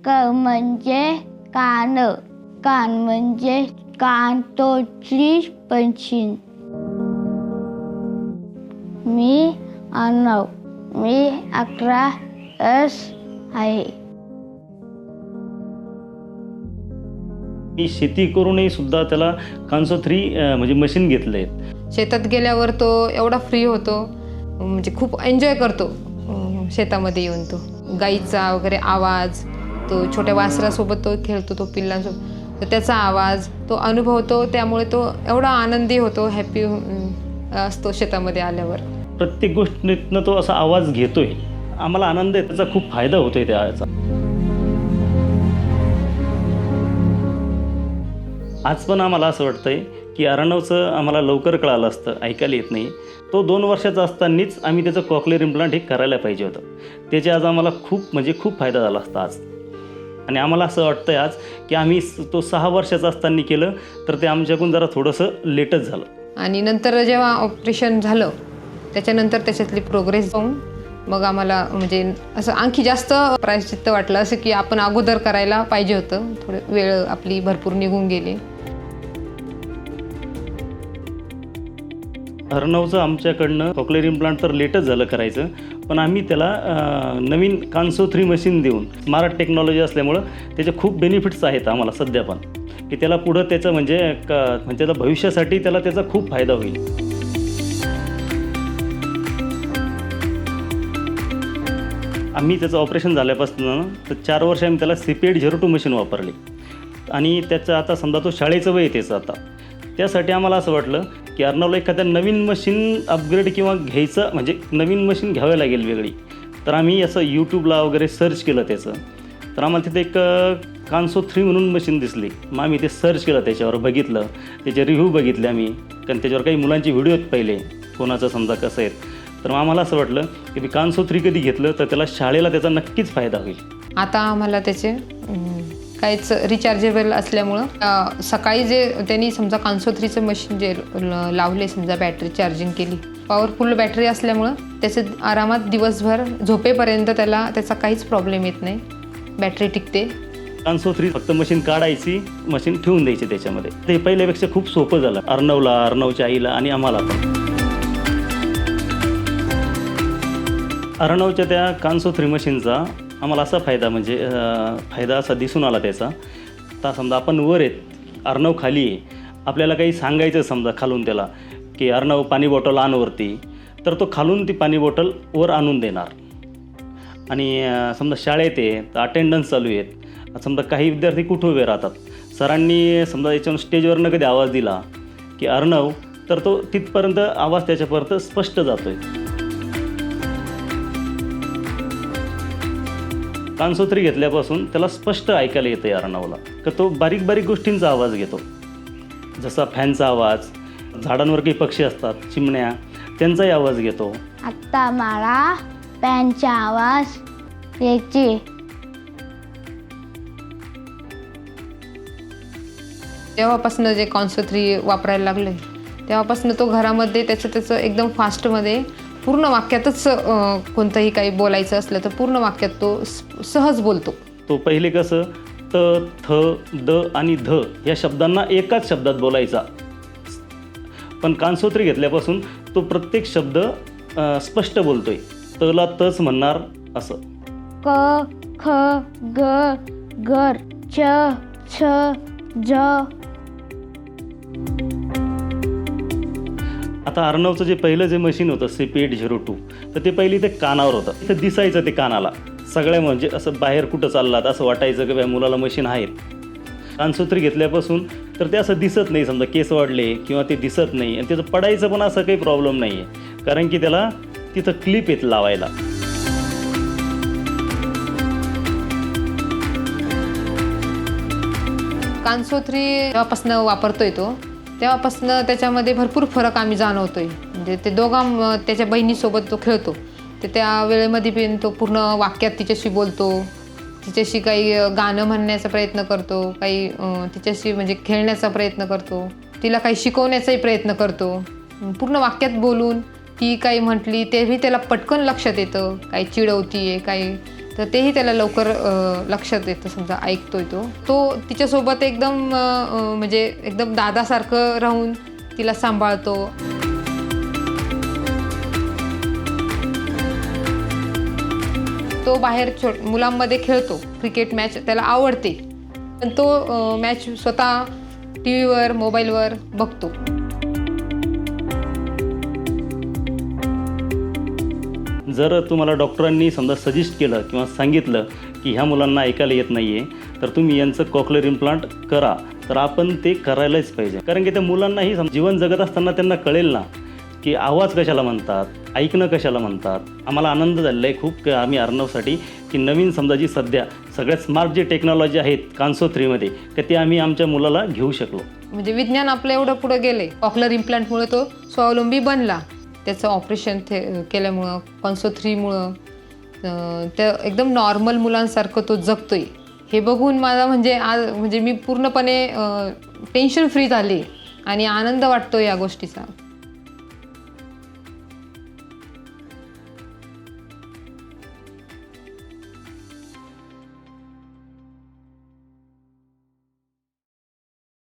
म्हणजे कान, कान म्हणजे कांतोची मशीन. मी अर्णव, मी 11 वर्ष आहे. मी शेती करूनही सुद्धा त्याला कांसो 3 म्हणजे मशीन घेतलं आहे. शेतात गेल्यावर तो एवढा फ्री होतो, म्हणजे खूप एन्जॉय करतो. शेतामध्ये येऊन तो गाईचा वगैरे आवाज, तो छोट्या वासरासोबत तो खेळतो, तो पिल्लांसोबत, तर त्याचा आवाज तो अनुभवतो. त्यामुळे तो एवढा आनंदी होतो, हॅपी असतो शेतामध्ये आल्यावर. प्रत्येक गोष्टीतनं तो असा आवाज घेतोय, आम्हाला आनंद आहे, त्याचा खूप फायदा होतोय त्याचा. आज पण आम्हाला असं वाटतंय की अर्णवचं आम्हाला लवकर कळालं असतं, ऐकायला येत नाही. तो 2 वर्षाचा असतानाच आम्ही त्याचं कॉक्लिअर इम्प्लांट हे करायला पाहिजे होतं. त्याचे आज आम्हाला खूप फायदा झाला असता आज. आणि आम्हाला असं वाटतंय आज की आम्ही तो 6 वर्षाचा असताना केलं तर ते आमच्याकडून जरा थोडंसं लेटच झालं. आणि नंतर जेव्हा ऑपरेशन झालं त्याच्यानंतर त्याच्यातली प्रोग्रेस पाहून मग आम्हाला म्हणजे असं आणखी जास्त प्रायश्चित्त वाटलं, असं की आपण अगोदर करायला पाहिजे होतं. थोडं वेळ आपली भरपूर निघून गेली. अर्णवचं आमच्याकडनं कॉक्लिअर इम्प्लांट तर लेटच झालं करायचं, पण आम्ही त्याला नवीन कांसो 3 मशीन देऊन, स्मार्ट टेक्नॉलॉजी असल्यामुळं त्याचे खूप बेनिफिट्स आहेत आम्हाला सध्या पण, की त्याला पुढं त्याचं म्हणजे त्याला भविष्यासाठी त्याचा खूप फायदा होईल. आम्ही त्याचं ऑपरेशन झाल्यापासून तर 4 वर्ष आम्ही त्याला CP802 मशीन वापरली. आणि त्याचं आता समजा तो शाळेचं वय त्याचं आता, त्यासाठी आम्हाला असं वाटलं की अर्णवला एखाद्या नवीन मशीन अपग्रेड किंवा घ्यायचं, म्हणजे नवीन मशीन घ्यावी लागेल वेगळी. तर आम्ही असं यूट्यूबला वगैरे सर्च केलं त्याचं, तर आम्हाला तिथे एक कांसो 3 म्हणून मशीन दिसली. मग आम्ही ते सर्च केलं, त्याच्यावर बघितलं, त्याचे रिव्ह्यू बघितले आम्ही, कारण त्याच्यावर काही मुलांचे व्हिडिओ आहेत पहिले कोणाचं समजा कसं आहेत. तर मग आम्हाला असं वाटलं की मी कांसो 3 कधी घेतलं तर त्याला शाळेला त्याचा नक्कीच फायदा होईल. आता आम्हाला त्याचे काहीच रिचार्जेबल असल्यामुळं सकाळी जे त्यांनी समजा कांसो 3चं मशीन जे लावले, समजा बॅटरी चार्जिंग केली, पॉवरफुल बॅटरी असल्यामुळं त्याचे आरामात दिवसभर झोपेपर्यंत त्याचा काहीच प्रॉब्लेम येत नाही, बॅटरी टिकते. कांसो 3 फक्त मशीन काढायची, मशीन ठेवून द्यायची त्याच्यामध्ये. ते पहिल्यापेक्षा खूप सोपं झालं अर्णवला, अर्णवच्या आईला आणि आम्हाला पण. अर्णवच्या त्या कांसो 3 मशीनचा आम्हाला असा फायदा, म्हणजे फायदा असा दिसून आला त्याचा. आता समजा आपण वर आहेत, अर्णव खाली आहे, आपल्याला काही सांगायचं समजा खालून त्याला की अर्णव पाणी बॉटल आण वरती, तर तो खालून ती पाणी बॉटल वर आणून देणार. आणि समजा शाळेत आहे तर अटेंडन्स चालू आहेत, समजा काही विद्यार्थी कुठं उभे राहतात, सरांनी समजा याच्यावर स्टेजवरनं कधी आवाज दिला की अर्णव, तर तो तिथपर्यंत आवाज त्याच्यापर्यंत स्पष्ट जातो आहे. कांसो 3 घेतल्यापासून त्याला स्पष्ट ऐकायला येतं आहे अर्णवला, तर तो बारीक बारीक गोष्टींचा आवाज घेतो, जसा फॅनचा आवाज, झाडांवर काही पक्षी असतात, चिमण्या, त्यांचाही आवाज घेतो. आता मला फॅनचा आवाज यायची. तेव्हापासून जे कांसो 3 वापरायला लागले तेव्हापासून तो घरामध्ये त्याचं एकदम फास्टमध्ये पूर्ण वाक्यातच कोणतंही काही बोलायचं असलं तर पूर्ण वाक्यात तो सहज बोलतो. तो पहिले कसं त, थ, द आणि ध या शब्दांना एकाच शब्दात बोलायचा, पण कांसो 3 घेतल्यापासून तो प्रत्येक शब्द स्पष्ट बोलतोय. तला तच म्हणणार असं. क, ख, ग, घर, च, छ, ज. आता अर्णवचं जे पहिलं जे मशीन होतं CP802, तर ते पहिली ते कानावर होतं, ते दिसायचं ते कानाला सगळ्या, म्हणजे असं बाहेर कुठं चाललात असं वाटायचं की मुलाला मशीन आहेत. कांसो 3 घेतल्यापासून तर ते असं दिसत नाही, समजा केस वाढले किंवा ते दिसत नाही, आणि त्याचं पडायचं पण असं काही प्रॉब्लेम नाही आहे, कारण की त्याला तिथं क्लिप येत लावायला. कांसो 3 जेव्हापासून वापरतोय तो तेव्हापासून त्याच्यामध्ये भरपूर फरक आम्ही जाणवतोय. म्हणजे ते त्याच्या बहिणीसोबत तो खेळतो, तर त्या वेळेमध्ये पण तो पूर्ण वाक्यात तिच्याशी बोलतो, तिच्याशी काही गाणं म्हणण्याचा प्रयत्न करतो, काही तिच्याशी म्हणजे खेळण्याचा प्रयत्न करतो, तिला काही शिकवण्याचाही प्रयत्न करतो. पूर्ण वाक्यात बोलून ती काही म्हटली तेही त्याला पटकन लक्षात येतं, काही चिडवतीये, काही तर तेही त्याला लवकर लक्षात येतं, समजा ऐकतोय तो तिच्यासोबत एकदम म्हणजे एकदम दादासारखं राहून तिला सांभाळतो. तो बाहेर मुलांमध्ये खेळतो, क्रिकेट मॅच त्याला आवडते, पण तो मॅच स्वतः TV वर मोबाईलवर बघतो. जर तुम्हाला डॉक्टरांनी समजा सजेस्ट केलं किंवा सांगितलं की ह्या मुलांना ऐकायला येत नाही आहे तर तुम्ही यांचं कॉक्लिअर इम्प्लांट करा, तर आपण ते करायलाच पाहिजे. कारण की त्या मुलांनाही जीवन जगत असताना त्यांना कळेल ना की आवाज कशाला म्हणतात, ऐकणं कशाला म्हणतात. आम्हाला आनंद झालेला आहे खूप आम्ही अर्णवसाठी की नवीन समजा जी सध्या सगळ्यात स्मार्ट जी टेक्नॉलॉजी आहेत कान्सो 3मध्ये तर ते आम्ही आमच्या मुलाला घेऊ शकलो. म्हणजे विज्ञान आपलं एवढं पुढे गेले, कॉक्लिअर इम्प्लांटमुळे तो स्वावलंबी बनला. त्याचं ऑपरेशन केल्यामुळं, कान्सो 3मुळं त्या एकदम नॉर्मल मुलांसारखं तो जगतोय. हे बघून मला म्हणजे मी पूर्णपणे टेन्शन फ्री झाले आणि आनंद वाटतो या गोष्टीचा.